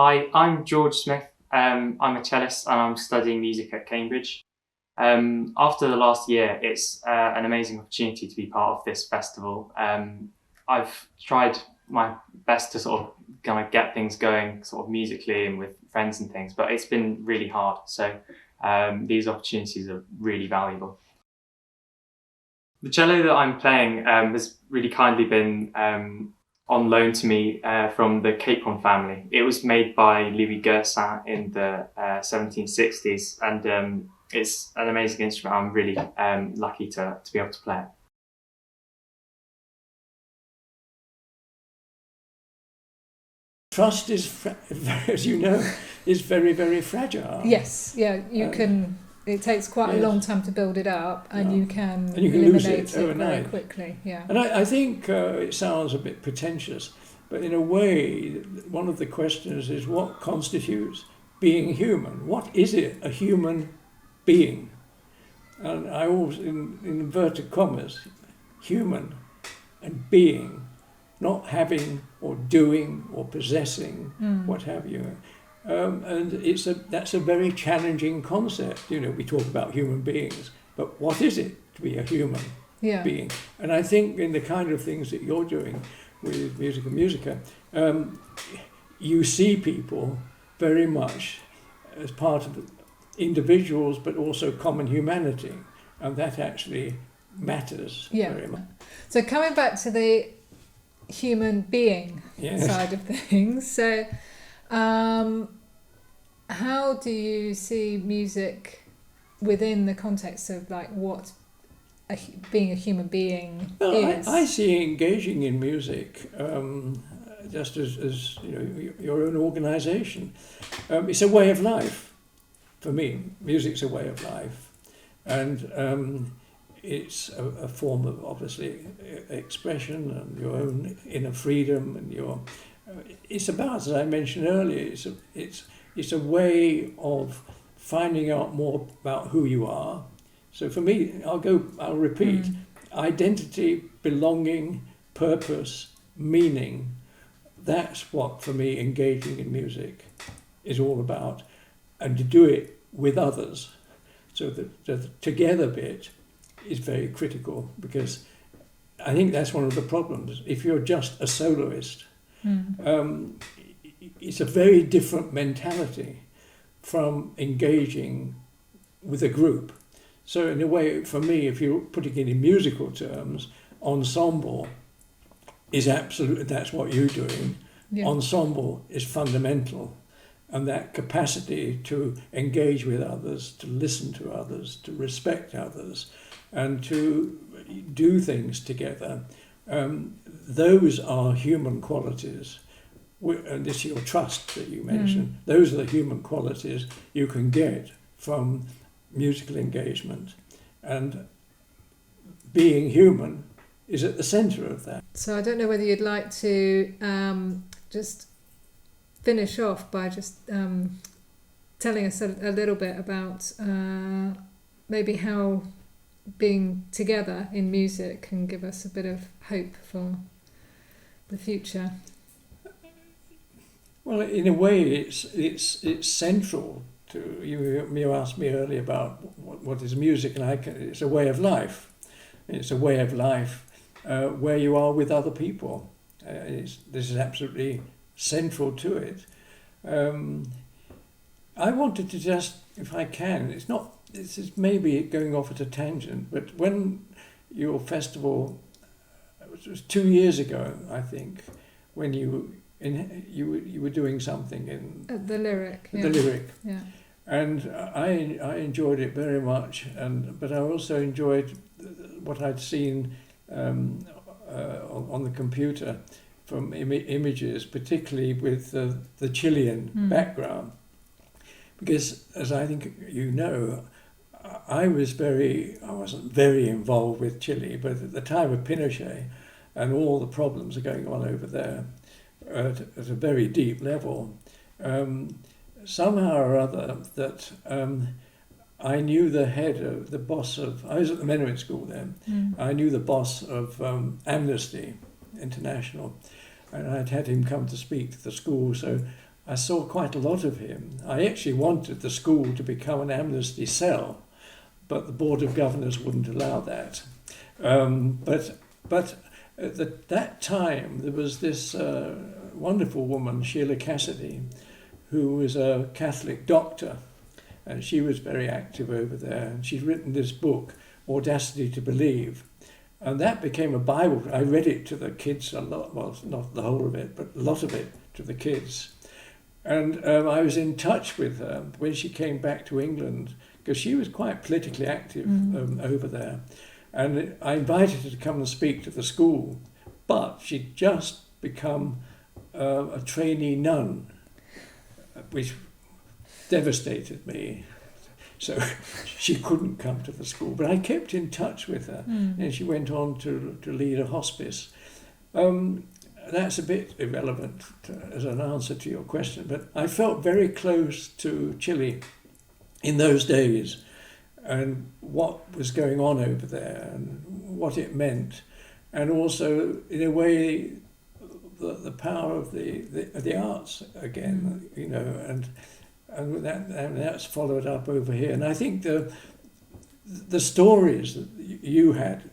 Hi, I'm George Smith. I'm a cellist and I'm studying music at Cambridge. After the last year, it's an amazing opportunity to be part of this festival. I've tried my best to sort of kind of get things going sort of musically and with friends and things, but it's been really hard. So these opportunities are really valuable. The cello that I'm playing has really kindly been on loan to me from the capon family. It was made by Louis Gersaint in the 1760s, and it's an amazing instrument. I'm really lucky to be able to play it. Trust is, as you know, is very, very fragile. Yes, yeah, you can. It takes quite a long time to build it up, and you can lose eliminate it overnight very quickly. Yeah, and I think it sounds a bit pretentious, but in a way, one of the questions is what constitutes being human. What is it, a human being? And I always, in inverted commas, human and being, not having or doing or possessing, what have you. And that's a very challenging concept. You know, we talk about human beings, but what is it to be a human being? And I think in the kind of things that you're doing with Music and Musika, you see people very much as part of individuals, but also common humanity, and that actually matters very much. So coming back to the human being side of things, so how do you see music within the context of like what being a human being is? I see engaging in music just as you know, your own organisation. It's a way of life. For me, music's a way of life, and it's a form of obviously expression and your own inner freedom, and your. It's about, as I mentioned earlier, it's a way of finding out more about who you are. So for me, I'll repeat: identity, belonging, purpose, meaning. That's what, for me, engaging in music is all about, and to do it with others. So the together bit is very critical, because I think that's one of the problems. If you're just a soloist, it's a very different mentality from engaging with a group. So in a way, for me, if you're putting it in musical terms, ensemble is absolute. That's what you're doing. Yeah. Ensemble is fundamental, and that capacity to engage with others, to listen to others, to respect others, and to do things together. Those are human qualities. And this is your trust that you mentioned. Those are the human qualities you can get from musical engagement. And being human is at the centre of that. So I don't know whether you'd like to just finish off by just telling us a little bit about maybe how being together in music can give us a bit of hope for the future. Well, in a way, it's central to you. You asked me earlier about what is music, and it's a way of life. It's a way of life where you are with other people. This is absolutely central to it. I wanted to just, if I can, this is maybe going off at a tangent, but when your festival, it was 2 years ago, I think, when you were doing something in the Lyric. The Lyric, and I enjoyed it very much, but I also enjoyed what I'd seen on the computer from images, particularly with the Chilean background, because as I think you know, I wasn't very involved with Chile, but at the time of Pinochet and all the problems are going on over there at a very deep level, somehow or other that I knew the boss of, I was at the Menuhin School then, I knew the boss of Amnesty International, and I'd had him come to speak to the school, so I saw quite a lot of him. I actually wanted the school to become an amnesty cell, but the Board of Governors wouldn't allow that. But at that time, there was this wonderful woman, Sheila Cassidy, who was a Catholic doctor, and she was very active over there. And she'd written this book, Audacity to Believe, and that became a Bible. I read it to the kids a lot, well, not the whole of it, but a lot of it to the kids. And I was in touch with her when she came back to England, because she was quite politically active over there. And I invited her to come and speak to the school, but she'd just become a trainee nun, which devastated me. So she couldn't come to the school, but I kept in touch with her, and she went on to lead a hospice. That's a bit irrelevant as an answer to your question, but I felt very close to Chile in those days, and what was going on over there and what it meant, and also in a way the power of the arts again, you know, and that's followed up over here. And I think the stories that you had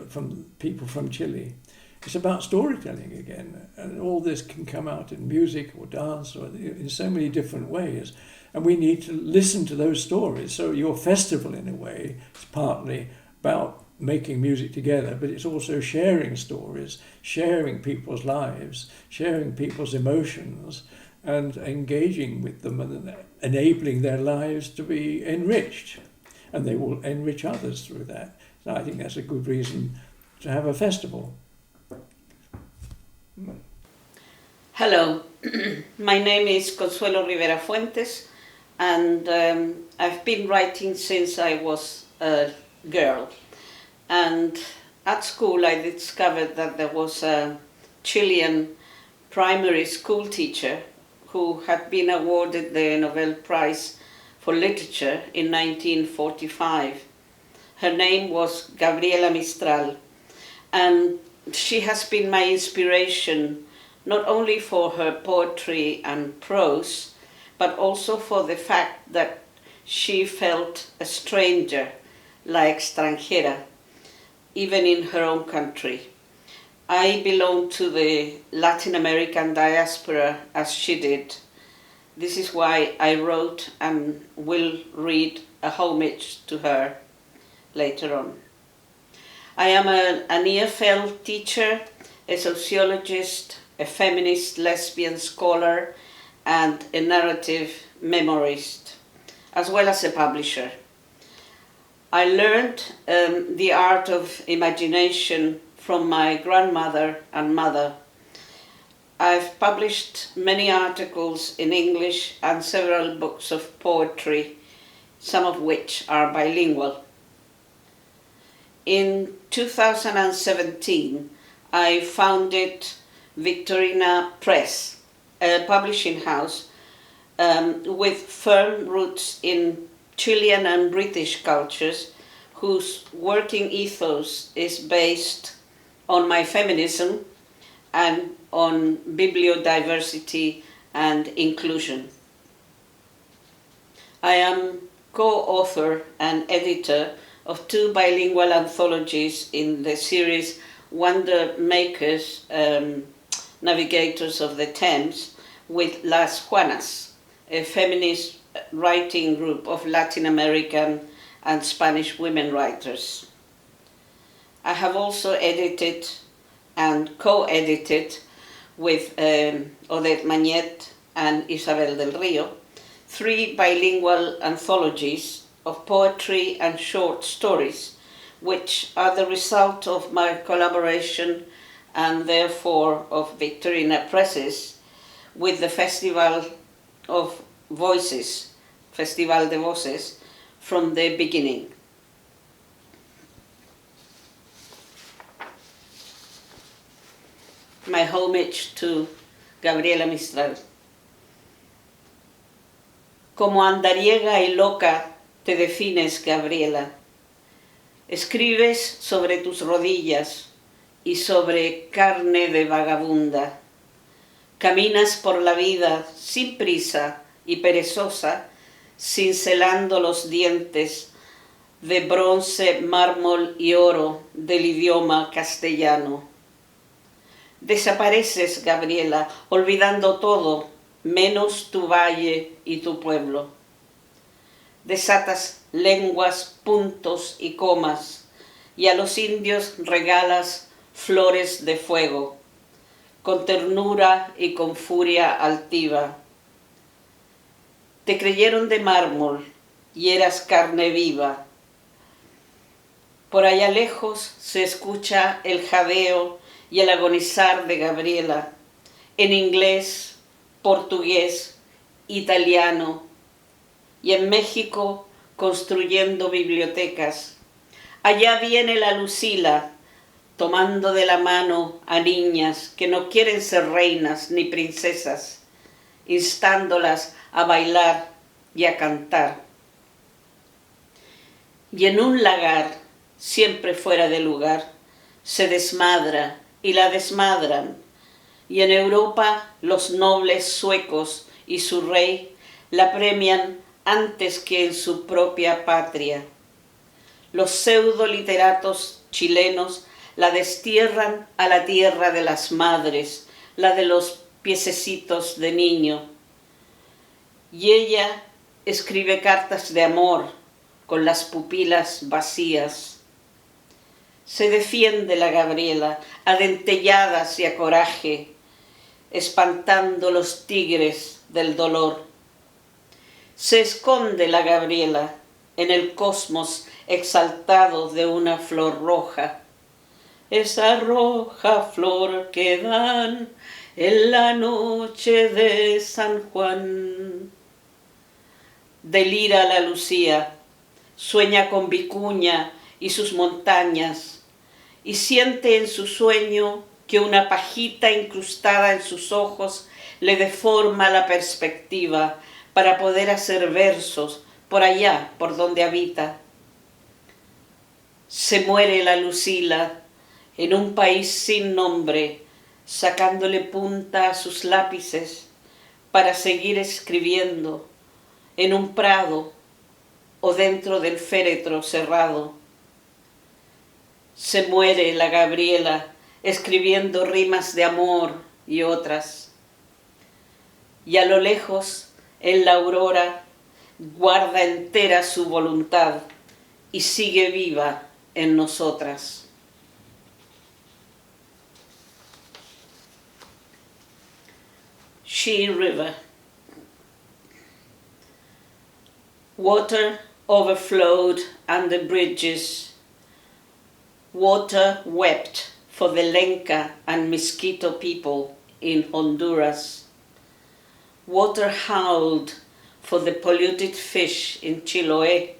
from people from Chile, it's about storytelling again, and all this can come out in music or dance or in so many different ways. And we need to listen to those stories. So your festival, in a way, is partly about making music together, but it's also sharing stories, sharing people's lives, sharing people's emotions, and engaging with them and enabling their lives to be enriched. And they will enrich others through that. So I think that's a good reason to have a festival. Hello, my name is Consuelo Rivera Fuentes, and I've been writing since I was a girl. And at school I discovered that there was a Chilean primary school teacher who had been awarded the Nobel Prize for Literature in 1945. Her name was Gabriela Mistral, and she has been my inspiration not only for her poetry and prose, but also for the fact that she felt a stranger, la extranjera, even in her own country. I belong to the Latin American diaspora as she did. This is why I wrote and will read a homage to her later on. I am an EFL teacher, a sociologist, a feminist lesbian scholar, and a narrative memorist, as well as a publisher. I learned the art of imagination from my grandmother and mother. I've published many articles in English and several books of poetry, some of which are bilingual. In 2017, I founded Victorina Press, a publishing house with firm roots in Chilean and British cultures, whose working ethos is based on my feminism and on bibliodiversity and inclusion. I am co-author and editor of 2 bilingual anthologies in the series Wonder Makers, Navigators of the Thames, with Las Juanas, a feminist writing group of Latin American and Spanish women writers. I have also edited and co-edited with Odette Magnet and Isabel del Rio 3 bilingual anthologies of poetry and short stories, which are the result of my collaboration and therefore of Victorina Presses with the Festival of Voices, Festival de Voces, from the beginning. My homage to Gabriela Mistral. Como andariega y loca te defines, Gabriela. Escribes sobre tus rodillas y sobre carne de vagabunda. Caminas por la vida sin prisa y perezosa, cincelando los dientes de bronce, mármol y oro del idioma castellano. Desapareces, Gabriela, olvidando todo, menos tu valle y tu pueblo. Desatas lenguas, puntos y comas, y a los indios regalas flores de fuego, con ternura y con furia altiva. Te creyeron de mármol y eras carne viva. Por allá lejos se escucha el jadeo y el agonizar de Gabriela, en inglés, portugués, italiano, y en México construyendo bibliotecas. Allá viene la Lucila, tomando de la mano a niñas que no quieren ser reinas ni princesas, instándolas a bailar y a cantar. Y en un lagar, siempre fuera de lugar, se desmadra y la desmadran, y en Europa los nobles suecos y su rey la premian antes que en su propia patria. Los pseudo-literatos chilenos la destierran a la tierra de las madres, la de los piececitos de niño. Y ella escribe cartas de amor con las pupilas vacías. Se defiende la Gabriela a dentelladas y a coraje, espantando los tigres del dolor. Se esconde la Gabriela en el cosmos exaltado de una flor roja. Esa roja flor que dan en la noche de San Juan. Delira la Lucía, sueña con Vicuña y sus montañas, y siente en su sueño que una pajita incrustada en sus ojos le deforma la perspectiva para poder hacer versos por allá, por donde habita. Se muere la Lucila en un país sin nombre, sacándole punta a sus lápices para seguir escribiendo en un prado o dentro del féretro cerrado. Se muere la Gabriela escribiendo rimas de amor y otras. Y a lo lejos, en la aurora, guarda entera su voluntad y sigue viva en nosotras. She River. Water overflowed under bridges. Water wept for the Lenca and Mosquito people in Honduras. Water howled for the polluted fish in Chiloé.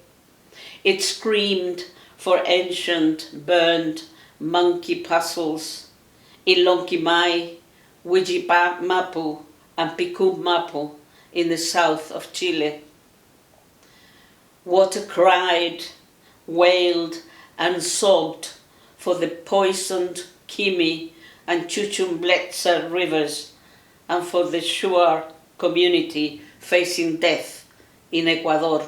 It screamed for ancient burned monkey puzzles in Lonquimay, Huijimapu, and Picumapu in the south of Chile. Water cried, wailed, and sobbed for the poisoned Kimi and Chuchumbletza rivers and for the Shuar community facing death in Ecuador.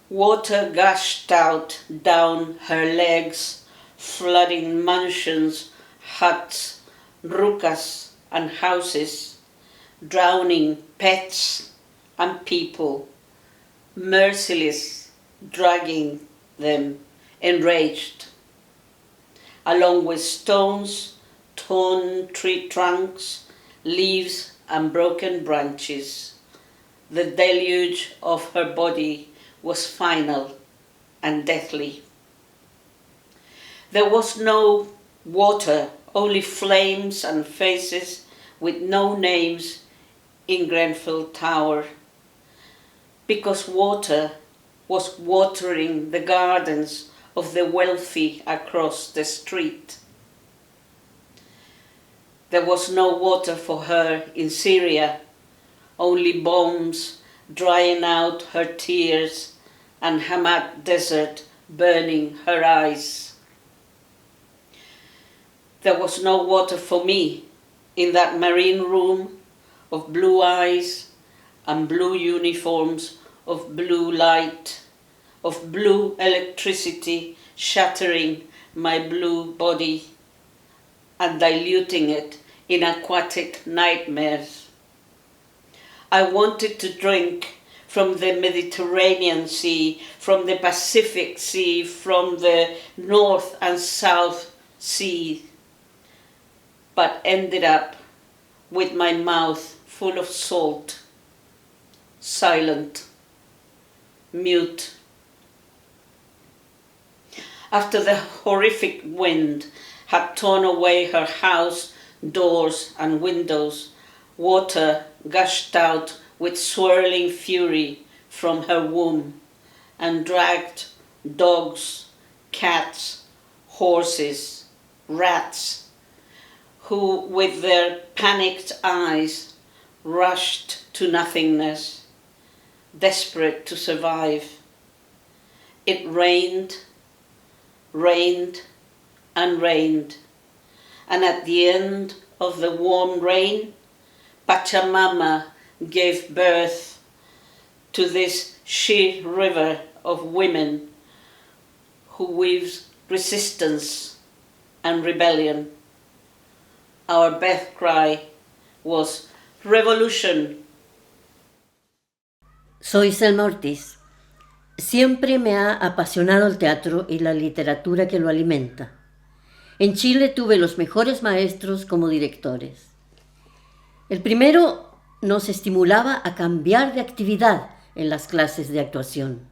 Water gushed out down her legs, flooding mansions, huts, rucas, and houses, drowning pets and people, merciless, dragging them, enraged, along with stones, torn tree trunks, leaves, and broken branches. The deluge of her body was final and deathly. There was no water, only flames and faces with no names in Grenfell Tower, because water was watering the gardens of the wealthy across the street. There was no water for her in Syria, only bombs drying out her tears and Hamad Desert burning her eyes. There was no water for me in that marine room of blue eyes and blue uniforms, of blue light, of blue electricity shattering my blue body and diluting it in aquatic nightmares. I wanted to drink from the Mediterranean Sea, from the Pacific Sea, from the North and South Sea, but ended up with my mouth full of salt, silent, mute. After the horrific wind had torn away her house, doors and windows, water gushed out with swirling fury from her womb and dragged dogs, cats, horses, rats, who with their panicked eyes rushed to nothingness, desperate to survive. It rained, rained and rained, and at the end of the warm rain, Pachamama gave birth to this she-river of women who weaves resistance and rebellion. Our birth cry was revolution. Soy Selma Ortiz. Siempre me ha apasionado el teatro y la literatura que lo alimenta. En Chile tuve los mejores maestros como directores. El primero nos estimulaba a cambiar de actividad en las clases de actuación.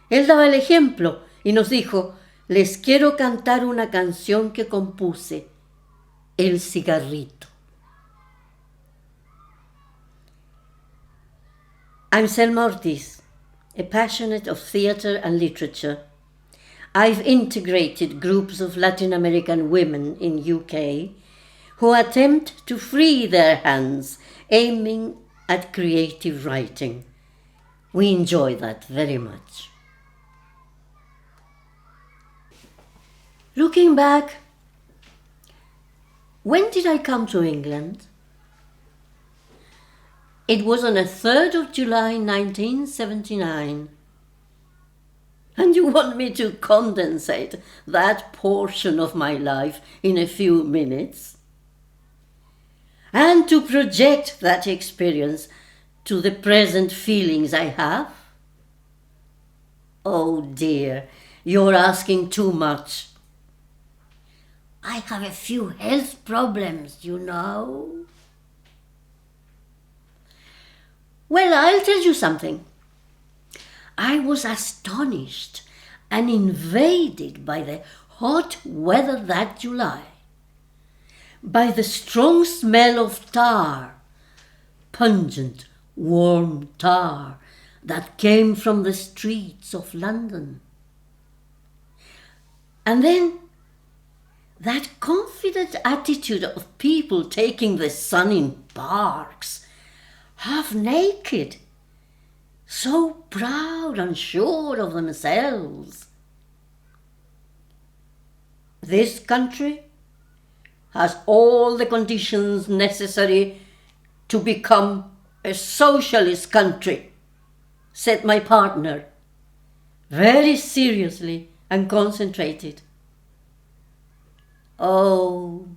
Él daba el ejemplo y nos dijo: les quiero cantar una canción que compuse, El cigarrito. I'm Selma Ortiz, a passionate of theatre and literature. I've integrated groups of Latin American women in UK who attempt to free their hands, aiming at creative writing. We enjoy that very much. Looking back, when did I come to England? It was on the 3rd of July 1979. And you want me to condensate that portion of my life in a few minutes? And to project that experience to the present feelings I have? Oh dear, you're asking too much. I have a few health problems, you know. Well, I'll tell you something. I was astonished and invaded by the hot weather that July, by the strong smell of tar, pungent, warm tar that came from the streets of London. And then that confident attitude of people taking the sun in parks, half naked, so proud and sure of themselves. This country has all the conditions necessary to become a socialist country, said my partner, very seriously and concentrated. Oh,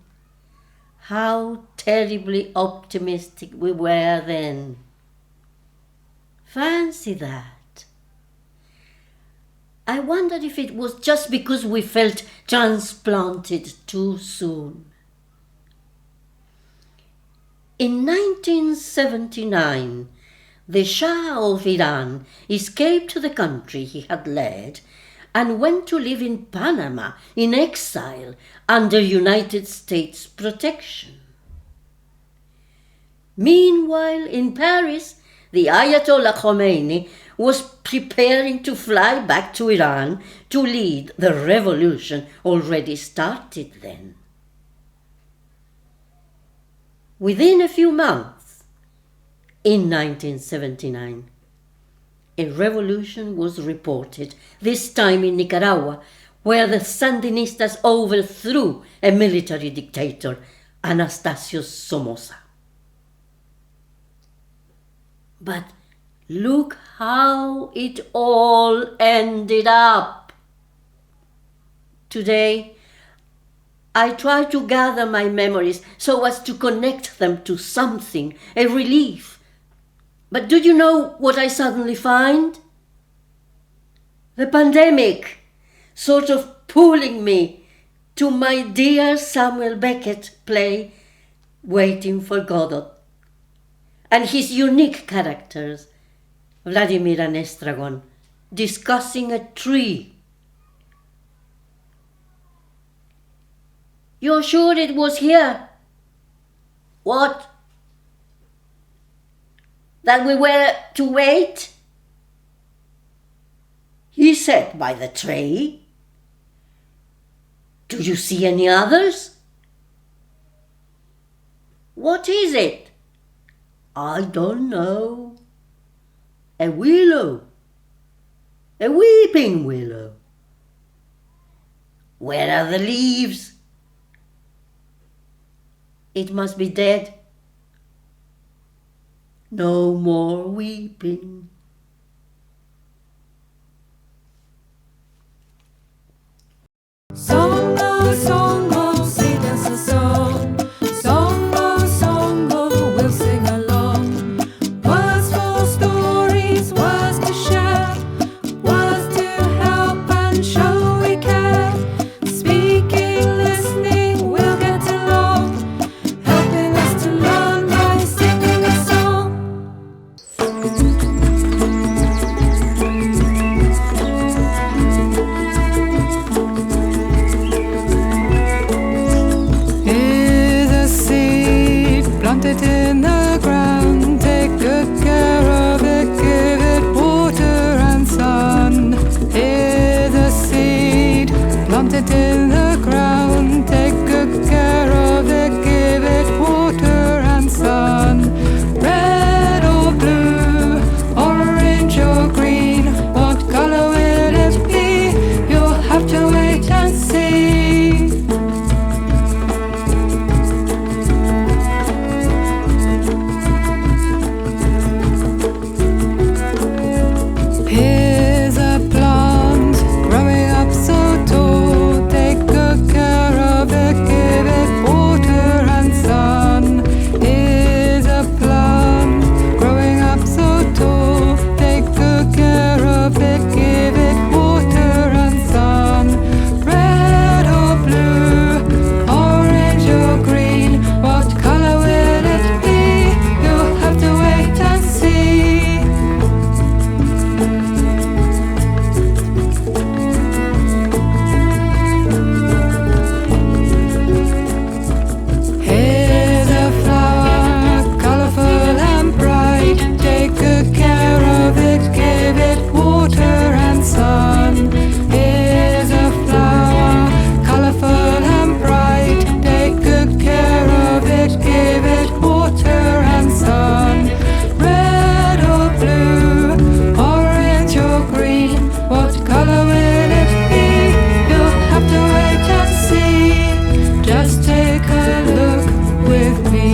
how terribly optimistic we were then. Fancy that. I wondered if it was just because we felt transplanted too soon. In 1979, the Shah of Iran escaped the country he had led and went to live in Panama in exile under United States protection. Meanwhile, in Paris, the Ayatollah Khomeini was preparing to fly back to Iran to lead the revolution already started then. Within a few months, in 1979, a revolution was reported, this time in Nicaragua, where the Sandinistas overthrew a military dictator, Anastasio Somoza. But look how it all ended up. Today, I try to gather my memories so as to connect them to something, a relief. But do you know what I suddenly find? The pandemic sort of pulling me to my dear Samuel Beckett play, Waiting for Godot, and his unique characters, Vladimir and Estragon, discussing a tree. You're sure it was here? What? That we were to wait? He sat by the tree. Do you see any others? What is it? I don't know. A willow. A weeping willow. Where are the leaves? It must be dead. No more weeping. Songo, songo, sing us a song. Songo, songo, we'll sing along. Words for stories, words to share, words to help and show we care. Speaking, listening, we'll get along, helping us to learn by singing a song. Here's a seed planted in the ground. Take good care of it, give it water and sun. Here's a seed planted in the ground. Take good care of it, give it water and sun. Red or blue, orange or green, what color will it be? You'll have to wait and see. Here's a plant growing up so tall. Take good care of it, give it water and sun. Here's a plant growing up so tall. Take good care of it, give it water and sun. Red or blue, orange or green, what color will it be? You'll have to wait and see. Here's a flower, colorful and bright. Take good care of it, give it water and sun. Here's a flower, colorful and bright. Take good care of it, give it water and sun. Red or blue, orange or green, what color will it be? You'll have to wait and see. Just take a look with me.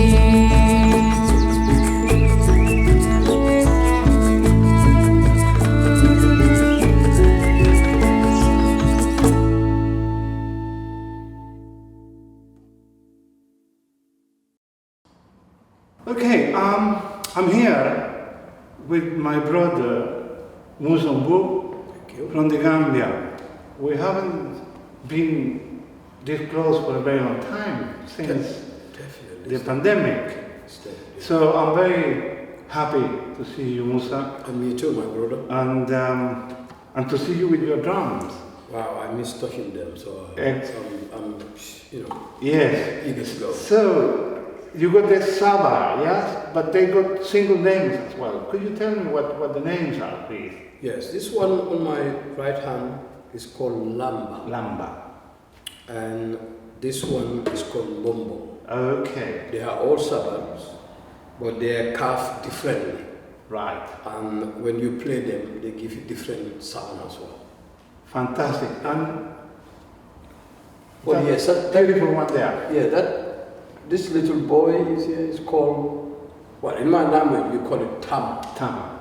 Okay, I'm here with my brother Musa Mboob from the Gambia. We haven't been this close for a very long time since the pandemic. So I'm very happy to see you, Musa, And me too, my brother. and to see you with your drums. Wow, I miss touching them, so Ex- I'm Yes. eager to go. So you got the Saba, yes, but they got single names as well. Could you tell me what the names are, please? Yes, this one on my right hand is called Lamba, Lamba. and this one is called Bombo. Okay, They are all sabats, but they are carved differently, right. and when you play them, they give you different sound as well. Fantastic. And Well, That yes, that, beautiful one there. this little boy is here is called, well, in my language we call it tama. Tama.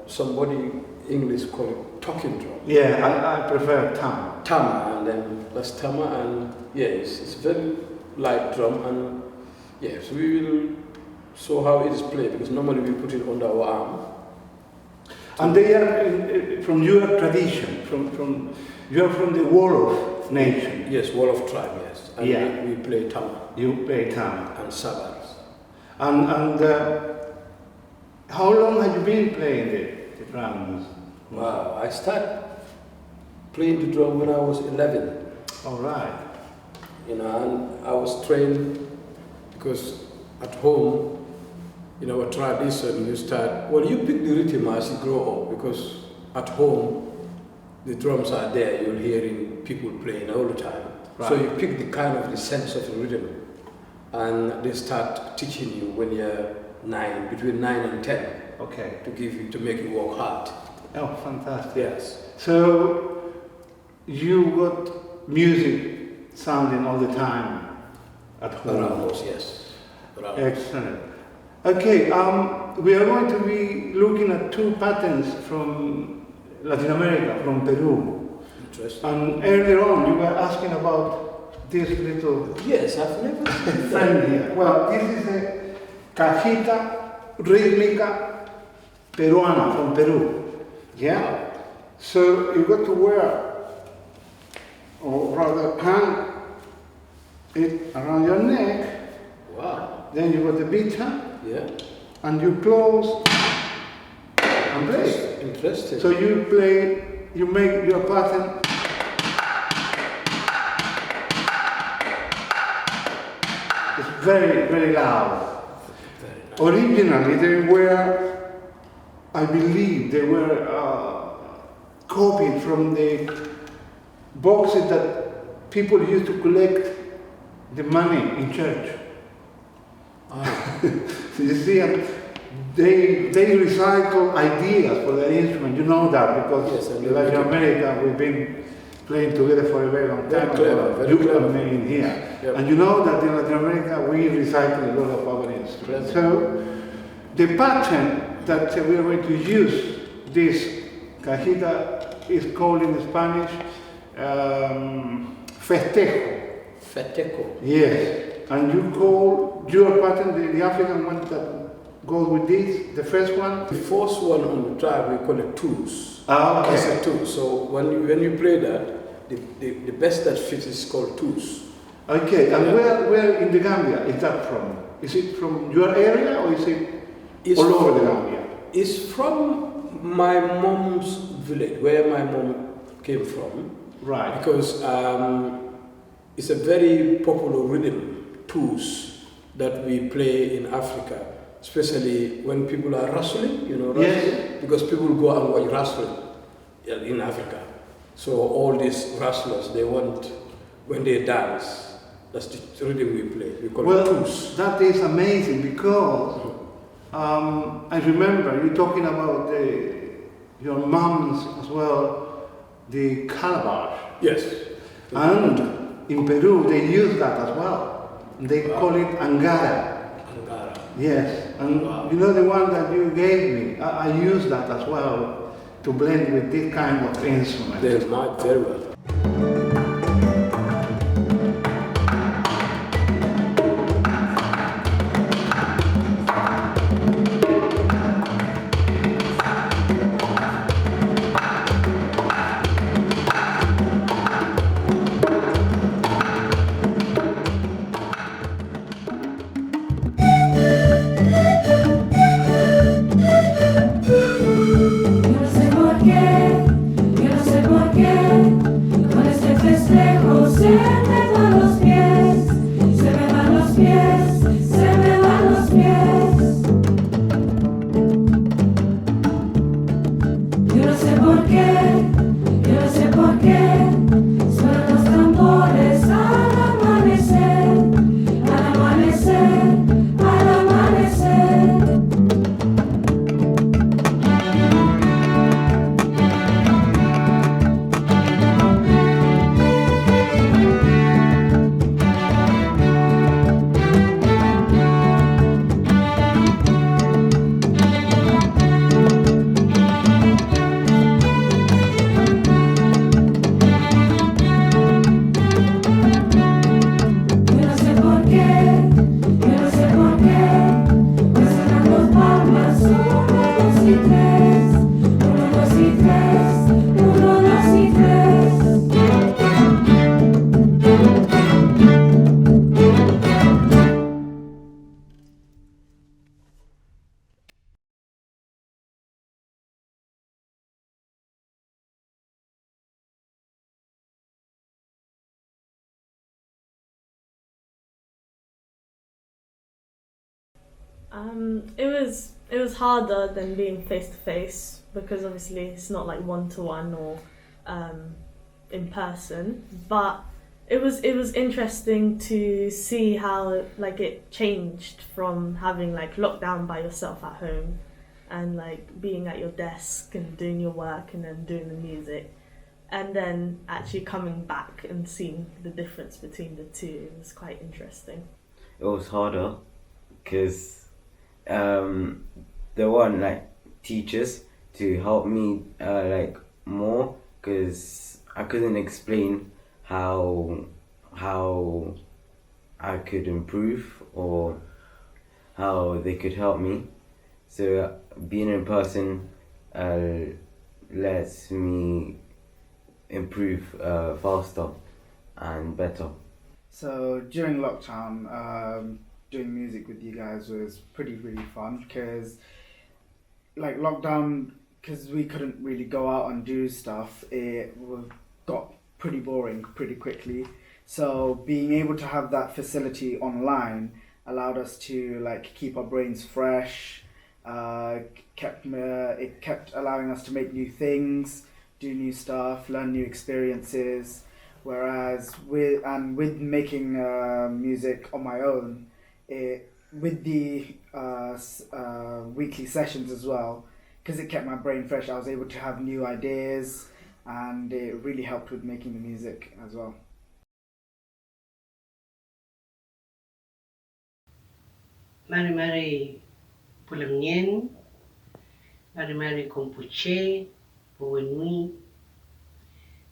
Somebody English call it talking drum. Yeah, I prefer Tama. Tama, and then that's Tama, and it's very light drum, and yes, we will show how it is played, because normally we put it under our arm. And they are from your tradition, you are from the Wolof nation. Yes, Wolof tribe, yes. And we play Tama. You play Tama. And Sabars. And how long have you been playing the drums? Wow, I started playing the drum when I was 11. All right. And I was trained because at home, in our tradition, you pick the rhythm as you grow up, because at home, the drums are there, you're hearing people playing all the time. Right. So you pick the sense of the rhythm, and they start teaching you when you're between 9 and 10. Okay. To make you work hard. Oh, fantastic. Yes. So you got music sounding all the time at home? Around us, yes. Excellent. Okay, we are going to be looking at two patterns from Latin America, from Peru. Interesting. And earlier on, you were asking about this little Yes, I've never seen friend here. Well, this is a cajita rítmica peruana from Peru. Yeah? So you got to wear, or rather hang it around your neck. Wow. Then you got the beater. Yeah. And you close and play. Interesting. So you make your pattern. It's very, very loud. Very nice. Originally, I believe they were copied from the boxes that people used to collect the money in church. You see, they recycle ideas for their instrument. You know that because in Latin America we've been playing together for a very long time. Very clever. In here, Yep. and you know that in Latin America we recycle a lot of our instruments. So the pattern that we are going to use, this cajita, is called in Spanish festejo. Festejo. Yes. And you call your pattern, the African one that goes with this, the first one? The first one on the track we call it twos. Okay. It's a two. So when you play that, the best that fits is called twos. Okay, and where in the Gambia is that from? Is it from your area or is it all over the Gambia? It's from my mom's village, where my mom came from. Right. Because it's a very popular rhythm, twos, that we play in Africa, especially when people are wrestling, wrestling, Yes. because people go and watch wrestling in Africa. So all these wrestlers, they want, when they dance, that's the rhythm we play. We call it twos. That is amazing because I remember you talking about your mom's as well, the calabash. Yes. And in Peru they use that as well. They call it angara. Angara. Yes, and you know the one that you gave me, I use that as well to blend with this kind of instrument. They might very well. It was harder than being face to face because obviously it's not like 1-to-1 or in person, but it was interesting to see how like it changed from having like lockdown by yourself at home and like being at your desk and doing your work and then doing the music, and then actually coming back and seeing the difference between the two. It was quite interesting. It was harder because there weren't like teachers to help me like more, because I couldn't explain how I could improve or how they could help me. So being in person lets me improve faster and better. So during lockdown, doing music with you guys was really fun because like lockdown, because we couldn't really go out and do stuff, it got pretty boring pretty quickly. So being able to have that facility online allowed us to like keep our brains fresh. It kept allowing us to make new things, do new stuff, learn new experiences. Whereas with making music on my own, with the weekly sessions as well, because it kept my brain fresh, I was able to have new ideas, and it really helped with making the music as well. Mari Pulamnien, Mari Compuche, Puenui,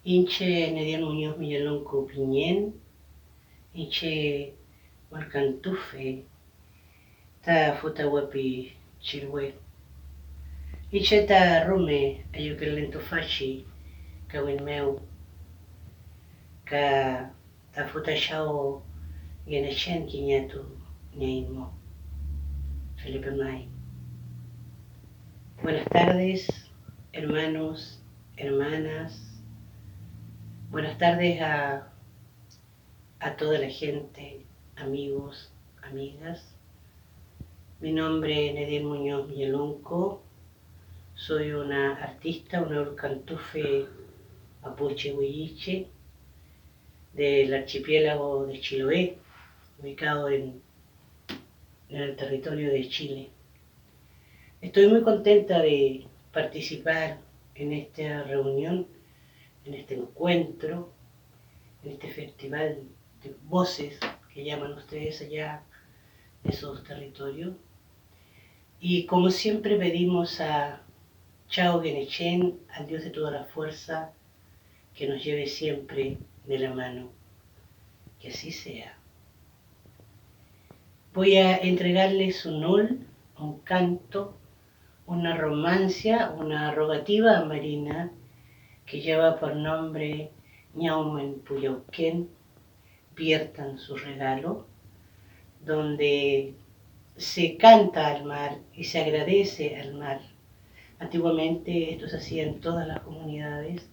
Inche Neddiel Muñoz Millalonco Piñén, Inche Marcantufe, Ta Futawapi Chilwe, Inche Ta Rome Ayukelentofachi, Kawinmeu, Ka Ta Futashao Yenechen Kiñatu Neimo, Felipe May. Buenas tardes, hermanos, hermanas. Buenas tardes a toda la gente, amigos, amigas. Mi nombre es Neddiel Muñoz Millalonco. Soy una artista, una urcantufe mapuche huilliche del archipiélago de Chiloé, ubicado en el territorio de Chile. Estoy muy contenta de participar en esta reunión, en este encuentro, en este festival de voces que llaman ustedes allá de esos territorios. Y como siempre pedimos a Chao Genechen, al Dios de toda la fuerza, que nos lleve siempre de la mano. Que así sea. Voy a entregarles un ol, un canto, una romancia, una rogativa marina que lleva por nombre Ñaumen Puyauquén, Viertan Su Regalo, donde se canta al mar y se agradece al mar. Antiguamente esto se hacía en todas las comunidades,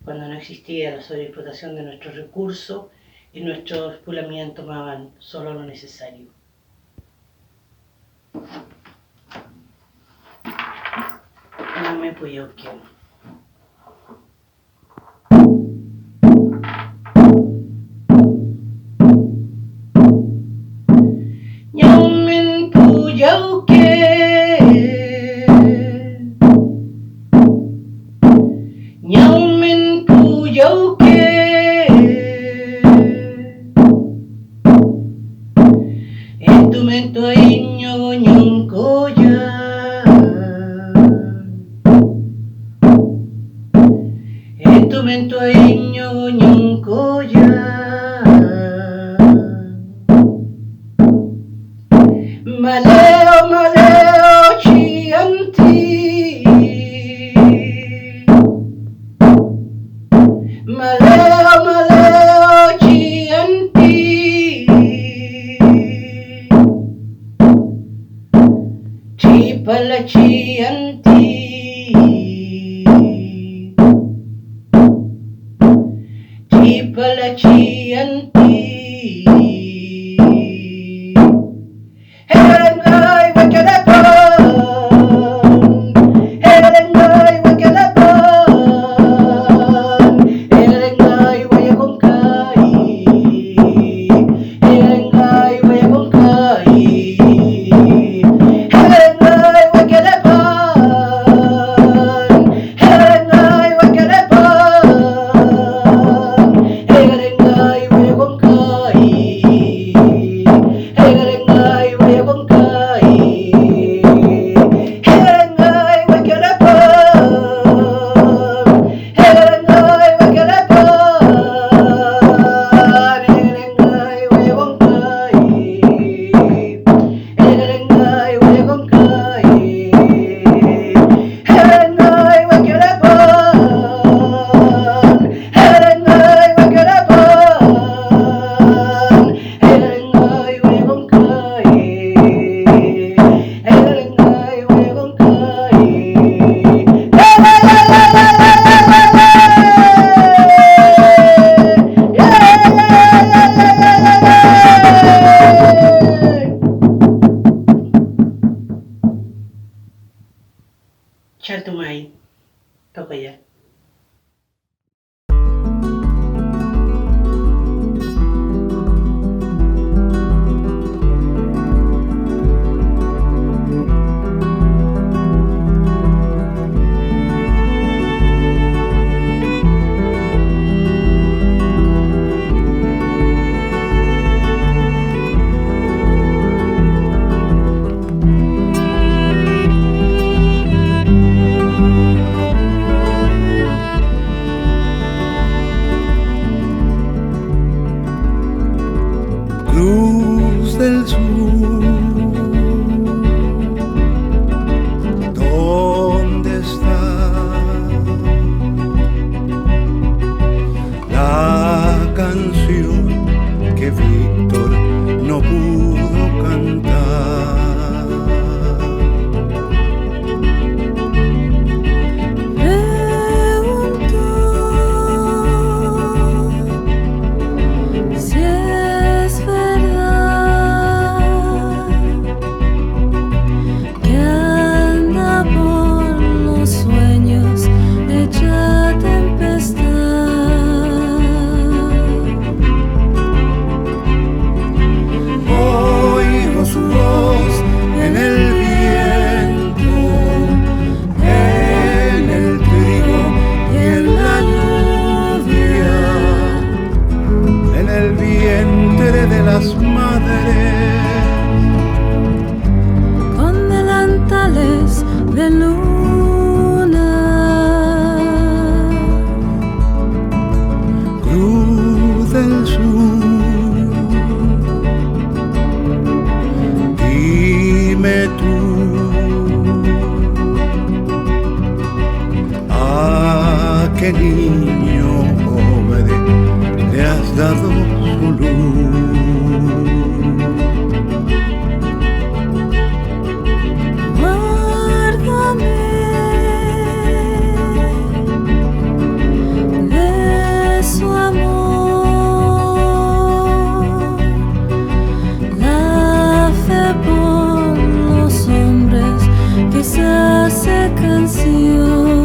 cuando no existía la sobreexplotación de nuestros recursos y nuestros pulamían tomaban solo lo necesario. Ñaumen Puyauquén. Ñaumen Puyauquén, Ñaumen Puyauquén, instrumento iño ñoncoya, instrumento iño ñoncoya. Maleo, maleo, chianti. Maleo, maleo, chianti. Chipala chianti. Chipala chianti. Hey, Chaltumay, Tocoya. Cruz del Sur, ¿dónde está la canción que Víctor no pudo cantar? Si es verdad que anda por los sueños hecha tempestad, Oigo su voz en el viento, en el trigo y en la lluvia, en el vientre de las madres. con delantales de luna. Cruz del Sur, dime tú, ¿a qué niño pobre le has dado su luz? Guárdame de su amor, la fe por los hombres que se hace canción.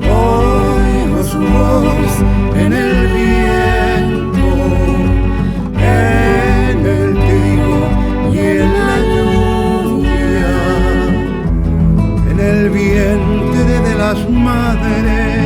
Oigo su voz en el viento, en el trigo y en la lluvia, en el vientre de las madres.